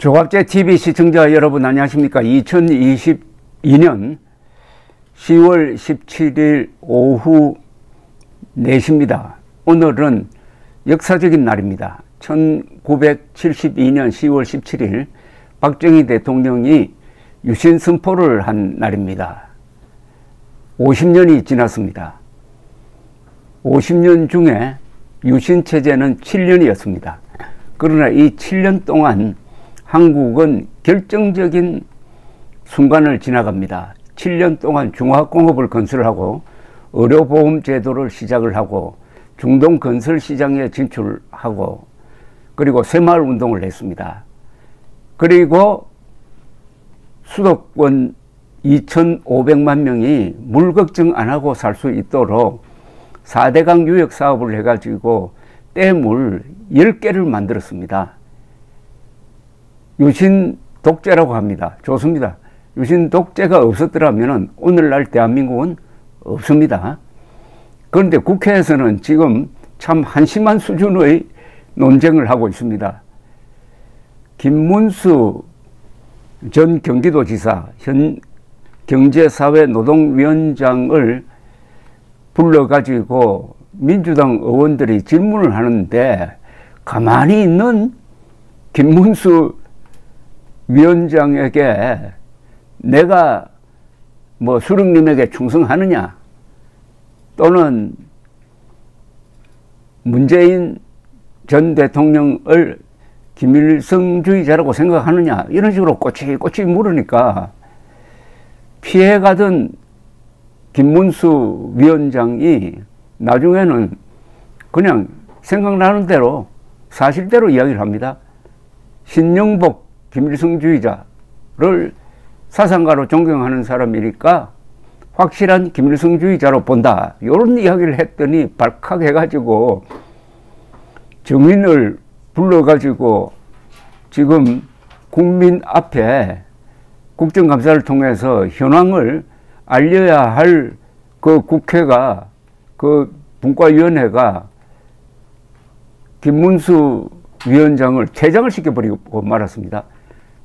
조갑제TV 시청자 여러분 안녕하십니까. 2022년 10월 17일 오후 4시입니다. 오늘은 역사적인 날입니다. 1972년 10월 17일 박정희 대통령이 유신 선포를 한 날입니다. 50년이 지났습니다. 50년 중에 유신 체제는 7년이었습니다. 그러나 이 7년 동안 한국은 결정적인 순간을 지나갑니다. 7년 동안 중화공업을 건설하고 의료보험 제도를 시작을 하고 중동 건설 시장에 진출하고 그리고 새마을 운동을 했습니다. 그리고 수도권 2,500만 명이 물 걱정 안 하고 살 수 있도록 4대강 유역 사업을 해가지고 댐을 10개를 만들었습니다. 유신 독재라고 합니다. 좋습니다. 유신 독재가 없었더라면 오늘날 대한민국은 없습니다. 그런데 국회에서는 지금 참 한심한 수준의 논쟁을 하고 있습니다. 김문수 전 경기도지사, 현 경제사회노동위원장을 불러가지고 민주당 의원들이 질문을 하는데 가만히 있는 김문수 위원장에게 내가 뭐 수령님에게 충성하느냐 또는 문재인 전 대통령을 김일성주의자라고 생각하느냐 이런 식으로 꼬치꼬치 물으니까 피해가던 김문수 위원장이 나중에는 그냥 생각나는 대로 사실대로 이야기를 합니다. 신영복 김일성주의자를 사상가로 존경하는 사람이니까 확실한 김일성주의자로 본다. 이런 이야기를 했더니 발칵 해가지고 정인을 불러가지고 지금 국민 앞에 국정감사를 통해서 현황을 알려야 할 그 국회가 그 분과위원회가 김문수 위원장을 퇴장을 시켜버리고 말았습니다.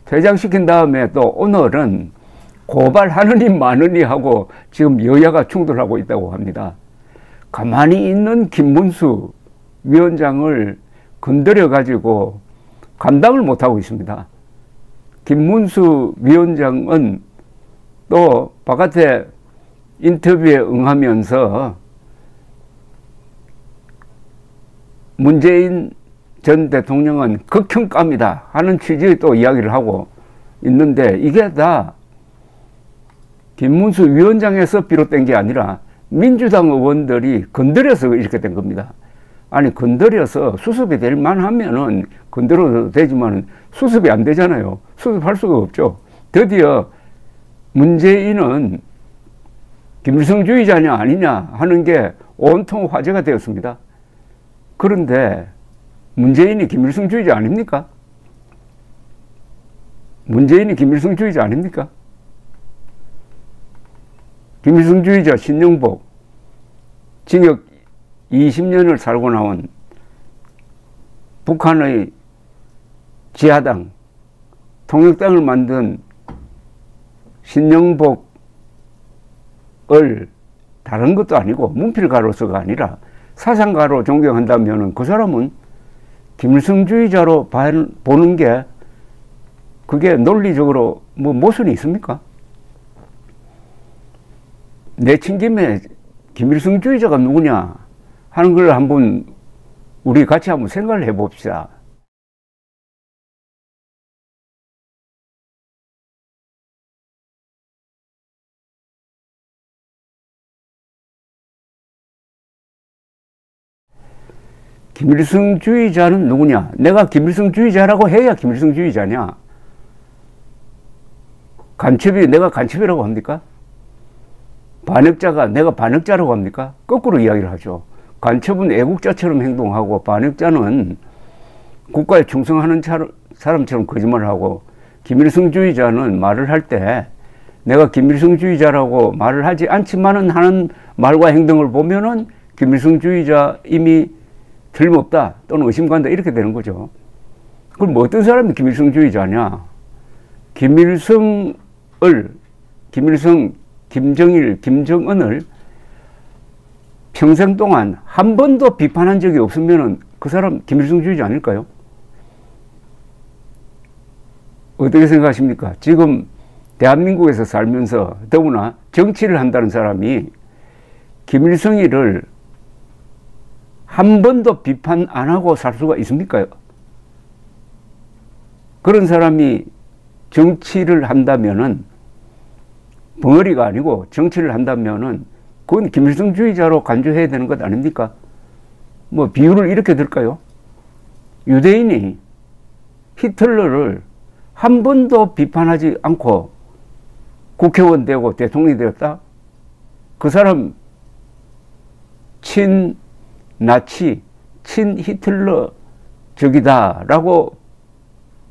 퇴장시킨 다음에 또 오늘은 고발하느니 마느니 하고 지금 여야가 충돌하고 있다고 합니다. 가만히 있는 김문수 위원장을 건드려 가지고 감당을 못하고 있습니다. 김문수 위원장은 또 바깥에 인터뷰에 응하면서 문재인 전 대통령은 극형감이다 하는 취지의 또 이야기를 하고 있는데 이게 다 김문수 위원장에서 비롯된 게 아니라 민주당 의원들이 건드려서 이렇게 된 겁니다. 아니 건드려서 수습이 될 만하면은 건드려도 되지만 수습이 안 되잖아요. 수습할 수가 없죠. 드디어 문재인은 김일성주의자냐 아니냐 하는 게 온통 화제가 되었습니다. 그런데 문재인이 김일성주의자 아닙니까? 문재인이 김일성주의자 아닙니까? 김일성주의자 신영복 징역 20년을 살고 나온 북한의 지하당 통역당을 만든 신영복을 다른 것도 아니고 문필가로서가 아니라 사상가로 존경한다면 그 사람은 김일성주의자로 보는 게 그게 논리적으로 뭐 모순이 있습니까? 내친 김에 김일성주의자가 누구냐 하는 걸 한번 우리 같이 한번 생각을 해봅시다. 김일성주의자는 누구냐? 내가 김일성주의자라고 해야 김일성주의자냐? 간첩이 내가 간첩이라고 합니까? 반역자가 내가 반역자라고 합니까? 거꾸로 이야기를 하죠. 간첩은 애국자처럼 행동하고 반역자는 국가에 충성하는 사람처럼 거짓말을 하고 김일성주의자는 말을 할 때 내가 김일성주의자라고 말을 하지 않지만은 하는 말과 행동을 보면은 김일성주의자 이미 틀림없다 또는 의심간다 이렇게 되는 거죠. 그럼 뭐 어떤 사람이 김일성주의자냐? 김일성, 김정일, 김정은을 평생 동안 한 번도 비판한 적이 없으면 그 사람 김일성주의자 아닐까요? 어떻게 생각하십니까? 지금 대한민국에서 살면서 더구나 정치를 한다는 사람이 김일성이를 한 번도 비판 안 하고 살 수가 있습니까? 그런 사람이 정치를 한다면은, 벙어리가 아니고 정치를 한다면은 그건 김일성주의자로 간주해야 되는 것 아닙니까? 뭐 비유를 이렇게 들까요? 유대인이 히틀러를 한 번도 비판하지 않고 국회의원 되고 대통령이 되었다? 그 사람 친나치, 친히틀러적이다라고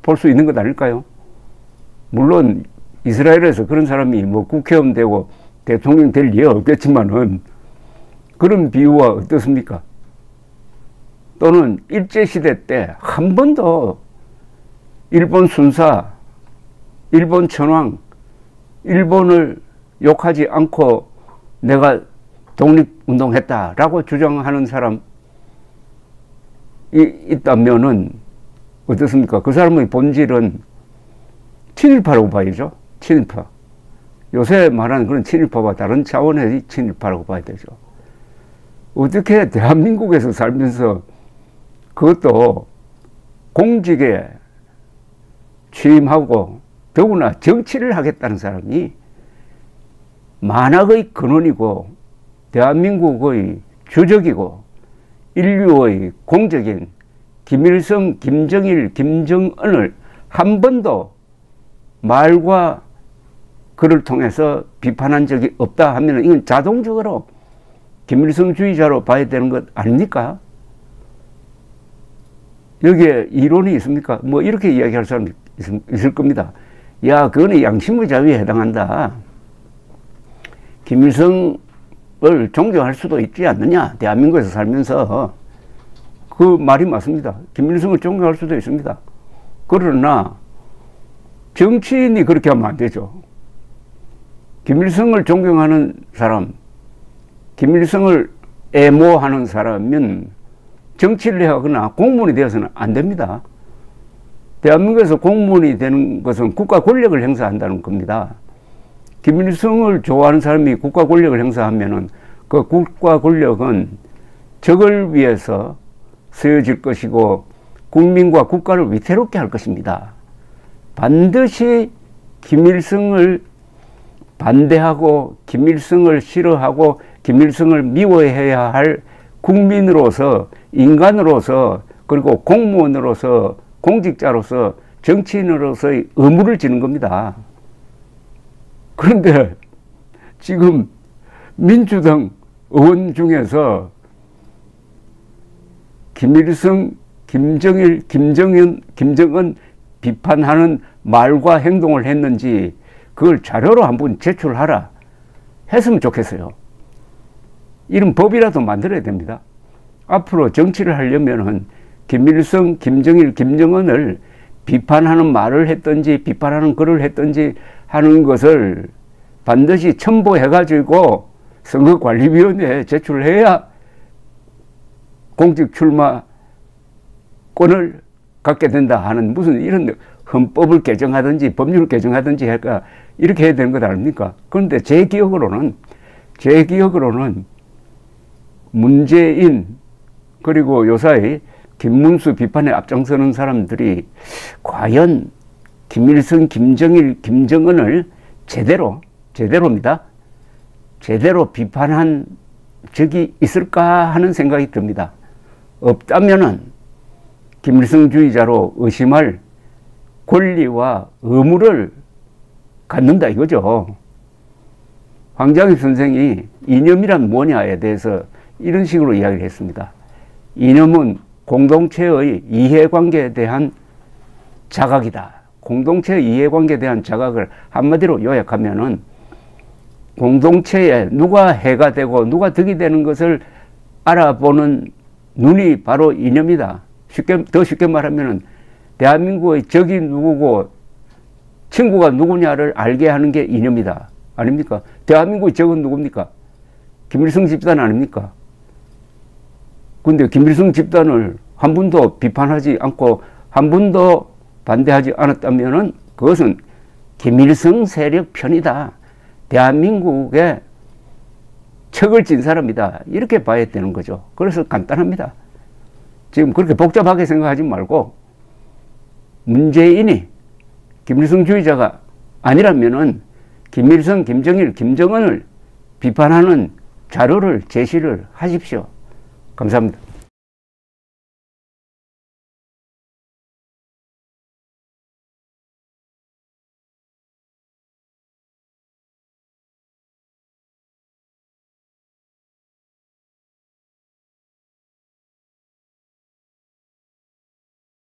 볼 수 있는 것 아닐까요? 물론 이스라엘에서 그런 사람이 뭐 국회의원 되고 대통령 될 리가 없겠지만은 그런 비유와 어떻습니까? 또는 일제시대 때 한 번도 일본 순사, 일본 천황, 일본을 욕하지 않고 내가 독립운동했다라고 주장하는 사람이 있다면은 어떻습니까? 그 사람의 본질은 친일파라고 봐야죠. 친일파. 요새 말하는 그런 친일파와 다른 차원의 친일파라고 봐야 되죠. 어떻게 대한민국에서 살면서 그것도 공직에 취임하고 더구나 정치를 하겠다는 사람이 만학의 근원이고 대한민국의 주적이고 인류의 공적인 김일성, 김정일, 김정은을 한 번도 말과 글을 통해서 비판한 적이 없다 하면 이건 자동적으로 김일성주의자로 봐야 되는 것 아닙니까? 여기에 이론이 있습니까? 뭐 이렇게 이야기할 사람이 있을 겁니다. 야, 그거는 양심의 자유에 해당한다. 김일성을 존경할 수도 있지 않느냐? 대한민국에서 살면서. 그 말이 맞습니다. 김일성을 존경할 수도 있습니다. 그러나 정치인이 그렇게 하면 안 되죠. 김일성을 존경하는 사람, 김일성을 애모하는 사람은 정치를 하거나 공무원이 되어서는 안 됩니다. 대한민국에서 공무원이 되는 것은 국가 권력을 행사한다는 겁니다. 김일성을 좋아하는 사람이 국가 권력을 행사하면은 그 국가 권력은 적을 위해서 쓰여질 것이고 국민과 국가를 위태롭게 할 것입니다. 반드시 김일성을 반대하고 김일성을 싫어하고 김일성을 미워해야 할 국민으로서, 인간으로서, 그리고 공무원으로서, 공직자로서, 정치인으로서의 의무를 지는 겁니다. 그런데 지금 민주당 의원 중에서 김일성, 김정일, 김정은 비판하는 말과 행동을 했는지 그걸 자료로 한번 제출하라 했으면 좋겠어요. 이런 법이라도 만들어야 됩니다. 앞으로 정치를 하려면은 김일성, 김정일, 김정은을 비판하는 말을 했든지 비판하는 글을 했든지 하는 것을 반드시 첨부해가지고 선거관리위원회에 제출해야 공직 출마권을 갖게 된다 하는 무슨 이런 헌법을 개정하든지 법률을 개정하든지 할까 이렇게 해야 되는 것 아닙니까? 그런데 제 기억으로는 문재인 그리고 요사이 김문수 비판에 앞장서는 사람들이 과연 김일성, 김정일, 김정은을 제대로입니다. 제대로 비판한 적이 있을까 하는 생각이 듭니다. 없다면은 김일성주의자로 의심할 권리와 의무를 갖는다 이거죠. 황장엽 선생이 이념이란 뭐냐에 대해서 이런 식으로 이야기를 했습니다. 이념은 공동체의 이해관계에 대한 자각이다. 공동체의 이해관계에 대한 자각을 한마디로 요약하면은 공동체에 누가 해가 되고 누가 득이 되는 것을 알아보는 눈이 바로 이념이다. 더 쉽게 말하면은 대한민국의 적이 누구고 친구가 누구냐를 알게 하는 게 이념이다. 아닙니까? 대한민국의 적은 누굽니까? 김일성 집단 아닙니까? 근데 김일성 집단을 한 번도 비판하지 않고 한 번도 반대하지 않았다면은 그것은 김일성 세력 편이다. 대한민국의 척을 진 사람이다. 이렇게 봐야 되는 거죠. 그래서 간단합니다. 지금 그렇게 복잡하게 생각하지 말고 문재인이 김일성주의자가 아니라면은 김일성, 김정일, 김정은을 비판하는 자료를 제시를 하십시오. 감사합니다.